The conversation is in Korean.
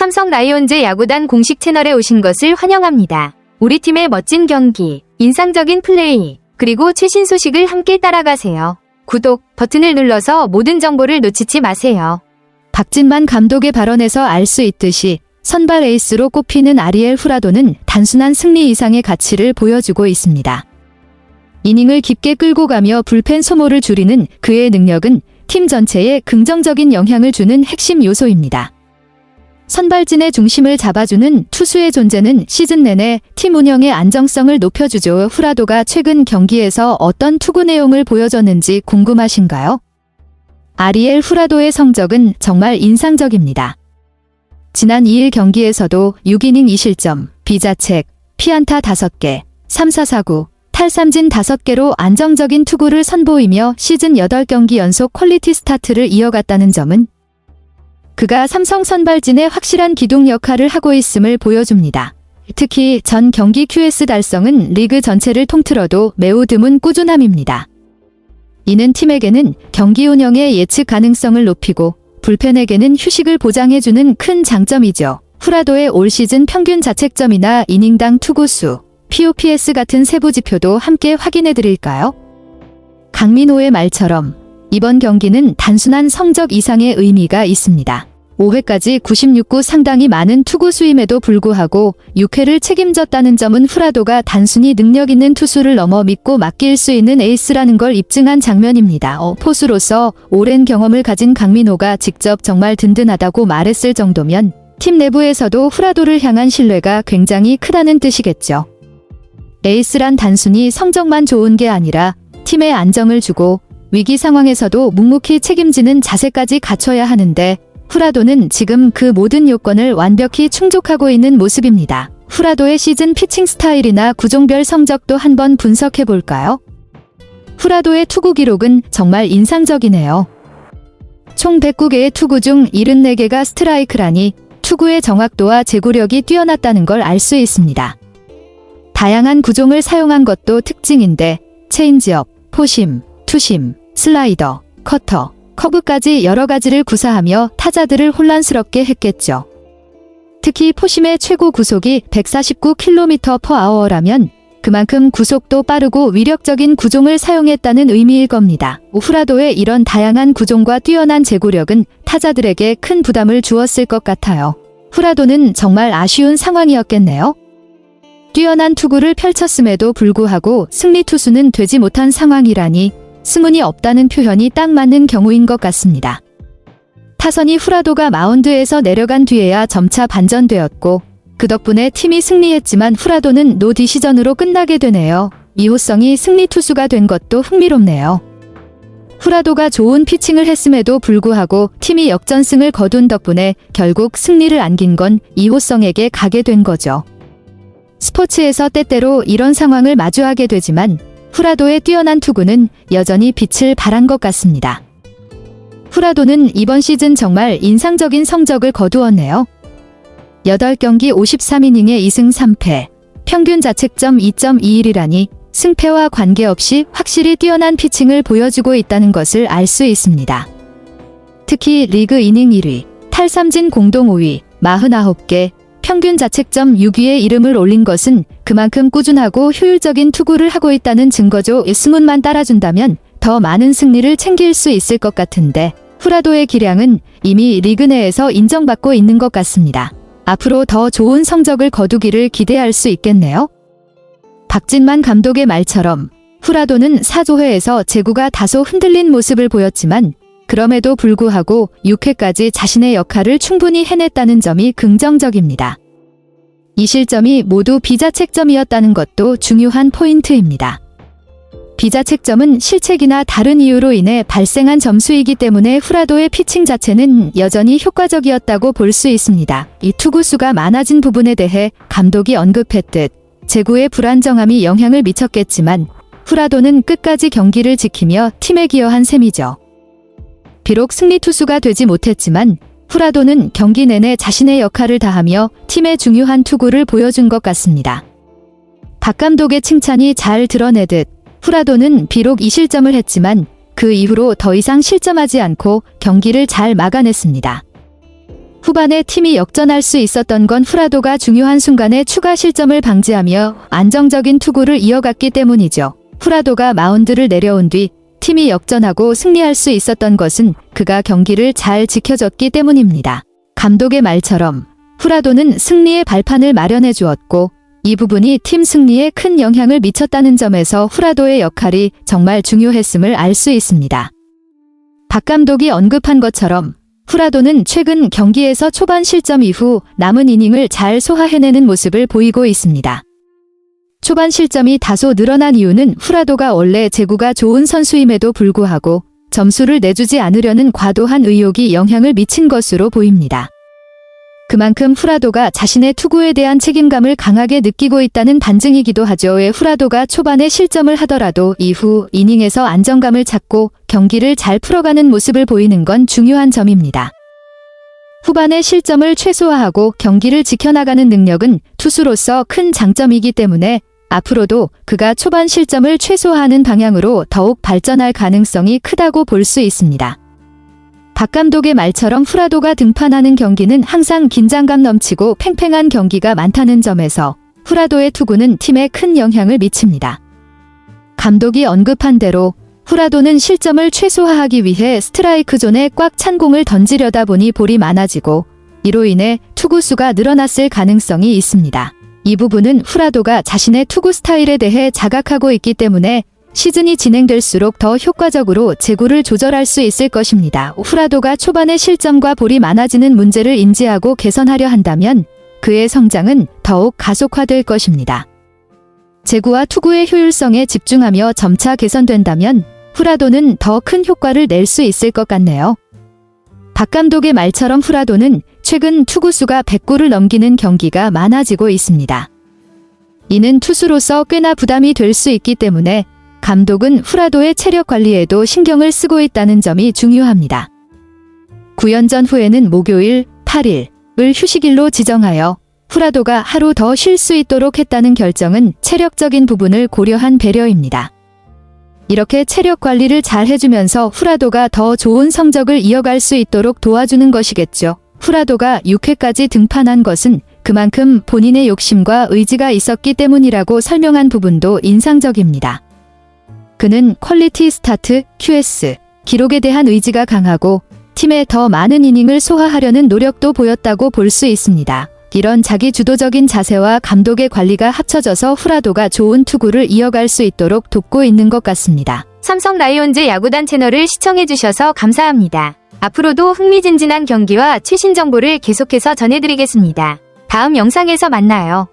삼성 라이온즈 야구단 공식 채널에 오신 것을 환영합니다. 우리 팀의 멋진 경기, 인상적인 플레이, 그리고 최신 소식을 함께 따라가세요. 구독 버튼을 눌러서 모든 정보를 놓치지 마세요. 박진만 감독의 발언에서 알 수 있듯이 선발 에이스로 꼽히는 아리엘 후라도는 단순한 승리 이상의 가치를 보여주고 있습니다. 이닝을 깊게 끌고 가며 불펜 소모를 줄이는 그의 능력은 팀 전체에 긍정적인 영향을 주는 핵심 요소입니다. 선발진의 중심을 잡아주는 투수의 존재는 시즌 내내 팀 운영의 안정성을 높여주죠. 후라도가 최근 경기에서 어떤 투구 내용을 보여줬는지 궁금하신가요? 아리엘 후라도의 성적은 정말 인상적입니다. 지난 2일 경기에서도 6이닝 2실점, 비자책, 피안타 5개, 3사사구, 탈삼진 5개로 안정적인 투구를 선보이며 시즌 8경기 연속 퀄리티 스타트를 이어갔다는 점은 그가 삼성 선발진의 확실한 기둥 역할을 하고 있음을 보여줍니다. 특히 전 경기 QS 달성은 리그 전체를 통틀어도 매우 드문 꾸준함입니다. 이는 팀에게는 경기 운영의 예측 가능성을 높이고 불펜에게는 휴식을 보장해주는 큰 장점이죠. 후라도의 올 시즌 평균 자책점이나 이닝당 투구수, POPS 같은 세부 지표도 함께 확인해드릴까요? 강민호의 말처럼 이번 경기는 단순한 성적 이상의 의미가 있습니다. 5회까지 96구 상당히 많은 투구 수임에도 불구하고 6회를 책임졌다는 점은 후라도가 단순히 능력 있는 투수를 넘어 믿고 맡길 수 있는 에이스라는 걸 입증한 장면입니다. 포수로서 오랜 경험을 가진 강민호가 직접 정말 든든하다고 말했을 정도면 팀 내부에서도 후라도를 향한 신뢰가 굉장히 크다는 뜻이겠죠. 에이스란 단순히 성적만 좋은 게 아니라 팀에 안정을 주고 위기 상황에서도 묵묵히 책임지는 자세까지 갖춰야 하는데 후라도는 지금 그 모든 요건을 완벽히 충족하고 있는 모습입니다. 후라도의 시즌 피칭 스타일이나 구종별 성적도 한번 분석해 볼까요? 후라도의 투구 기록은 정말 인상적이네요. 총 109개의 투구 중 74개가 스트라이크라니 투구의 정확도와 제구력이 뛰어났다는 걸 알 수 있습니다. 다양한 구종을 사용한 것도 특징인데 체인지업, 포심, 투심, 슬라이더, 커터, 커브까지 여러 가지를 구사하며 타자들을 혼란스럽게 했겠죠. 특히 포심의 최고 구속이 149km/h라면 그만큼 구속도 빠르고 위력적인 구종을 사용했다는 의미일 겁니다. 후라도의 이런 다양한 구종과 뛰어난 제구력은 타자들에게 큰 부담을 주었을 것 같아요. 후라도는 정말 아쉬운 상황이었겠네요. 뛰어난 투구를 펼쳤음에도 불구하고 승리 투수는 되지 못한 상황이라니 승운이 없다는 표현이 딱 맞는 경우인 것 같습니다. 타선이 후라도가 마운드에서 내려간 뒤에야 점차 반전되었고 그 덕분에 팀이 승리했지만 후라도는 노 디시전으로 끝나게 되네요. 이호성이 승리 투수가 된 것도 흥미롭네요. 후라도가 좋은 피칭을 했음에도 불구하고 팀이 역전승을 거둔 덕분에 결국 승리를 안긴 건 이호성에게 가게 된 거죠. 스포츠에서 때때로 이런 상황을 마주하게 되지만 후라도의 뛰어난 투구는 여전히 빛을 발한 것 같습니다. 후라도는 이번 시즌 정말 인상적인 성적을 거두었네요. 8경기 53이닝에 2승 3패, 평균 자책점 2.21이라니 승패와 관계없이 확실히 뛰어난 피칭을 보여주고 있다는 것을 알 수 있습니다. 특히 리그 이닝 1위, 탈삼진 공동 5위, 49개, 평균 자책점 6위에 이름을 올린 것은 그만큼 꾸준하고 효율적인 투구를 하고 있다는 증거죠. 승운만 따라준다면 더 많은 승리를 챙길 수 있을 것 같은데 후라도의 기량은 이미 리그 내에서 인정받고 있는 것 같습니다. 앞으로 더 좋은 성적을 거두기를 기대할 수 있겠네요. 박진만 감독의 말처럼 후라도는 4조회에서 제구가 다소 흔들린 모습을 보였지만 그럼에도 불구하고 6회까지 자신의 역할을 충분히 해냈다는 점이 긍정적입니다. 이 실점이 모두 비자책점이었다는 것도 중요한 포인트입니다. 비자책점은 실책이나 다른 이유로 인해 발생한 점수이기 때문에 후라도의 피칭 자체는 여전히 효과적이었다고 볼 수 있습니다. 이 투구수가 많아진 부분에 대해 감독이 언급했듯 제구의 불안정함이 영향을 미쳤겠지만 후라도는 끝까지 경기를 지키며 팀에 기여한 셈이죠. 비록 승리 투수가 되지 못했지만 후라도는 경기 내내 자신의 역할을 다하며 팀의 중요한 투구를 보여준 것 같습니다. 박 감독의 칭찬이 잘 드러내듯 후라도는 비록 2실점을 했지만 그 이후로 더 이상 실점하지 않고 경기를 잘 막아냈습니다. 후반에 팀이 역전할 수 있었던 건 후라도가 중요한 순간에 추가 실점을 방지하며 안정적인 투구를 이어갔기 때문이죠. 후라도가 마운드를 내려온 뒤 팀이 역전하고 승리할 수 있었던 것은 그가 경기를 잘 지켜줬기 때문입니다. 감독의 말처럼 후라도는 승리의 발판을 마련해 주었고 이 부분이 팀 승리에 큰 영향을 미쳤다는 점에서 후라도의 역할이 정말 중요했음을 알 수 있습니다. 박 감독이 언급한 것처럼 후라도는 최근 경기에서 초반 실점 이후 남은 이닝을 잘 소화해내는 모습을 보이고 있습니다. 초반 실점이 다소 늘어난 이유는 후라도가 원래 제구가 좋은 선수임에도 불구하고 점수를 내주지 않으려는 과도한 의욕이 영향을 미친 것으로 보입니다. 그만큼 후라도가 자신의 투구에 대한 책임감을 강하게 느끼고 있다는 반증이기도 하죠. 왜 후라도가 초반에 실점을 하더라도 이후 이닝에서 안정감을 찾고 경기를 잘 풀어가는 모습을 보이는 건 중요한 점입니다. 후반에 실점을 최소화하고 경기를 지켜나가는 능력은 투수로서 큰 장점이기 때문에 앞으로도 그가 초반 실점을 최소화하는 방향으로 더욱 발전할 가능성이 크다고 볼 수 있습니다. 박 감독의 말처럼 후라도가 등판하는 경기는 항상 긴장감 넘치고 팽팽한 경기가 많다는 점에서 후라도의 투구는 팀에 큰 영향을 미칩니다. 감독이 언급한 대로 후라도는 실점을 최소화하기 위해 스트라이크 존에 꽉 찬 공을 던지려다 보니 볼이 많아지고 이로 인해 투구수가 늘어났을 가능성이 있습니다. 이 부분은 후라도가 자신의 투구 스타일에 대해 자각하고 있기 때문에 시즌이 진행될수록 더 효과적으로 제구를 조절할 수 있을 것입니다. 후라도가 초반에 실점과 볼이 많아지는 문제를 인지하고 개선하려 한다면 그의 성장은 더욱 가속화될 것입니다. 제구와 투구의 효율성에 집중하며 점차 개선된다면 후라도는 더 큰 효과를 낼 수 있을 것 같네요. 박 감독의 말처럼 후라도는 최근 투구수가 100구를 넘기는 경기가 많아지고 있습니다. 이는 투수로서 꽤나 부담이 될 수 있기 때문에 감독은 후라도의 체력 관리에도 신경을 쓰고 있다는 점이 중요합니다. 9연전 후에는 목요일 8일을 휴식일로 지정하여 후라도가 하루 더 쉴 수 있도록 했다는 결정은 체력적인 부분을 고려한 배려입니다. 이렇게 체력 관리를 잘 해주면서 후라도가 더 좋은 성적을 이어갈 수 있도록 도와주는 것이겠죠. 후라도가 6회까지 등판한 것은 그만큼 본인의 욕심과 의지가 있었기 때문이라고 설명한 부분도 인상적입니다. 그는 퀄리티 스타트, QS, 기록에 대한 의지가 강하고 팀에 더 많은 이닝을 소화하려는 노력도 보였다고 볼 수 있습니다. 이런 자기 주도적인 자세와 감독의 관리가 합쳐져서 후라도가 좋은 투구를 이어갈 수 있도록 돕고 있는 것 같습니다. 삼성 라이온즈 야구단 채널을 시청해주셔서 감사합니다. 앞으로도 흥미진진한 경기와 최신 정보를 계속해서 전해드리겠습니다. 다음 영상에서 만나요.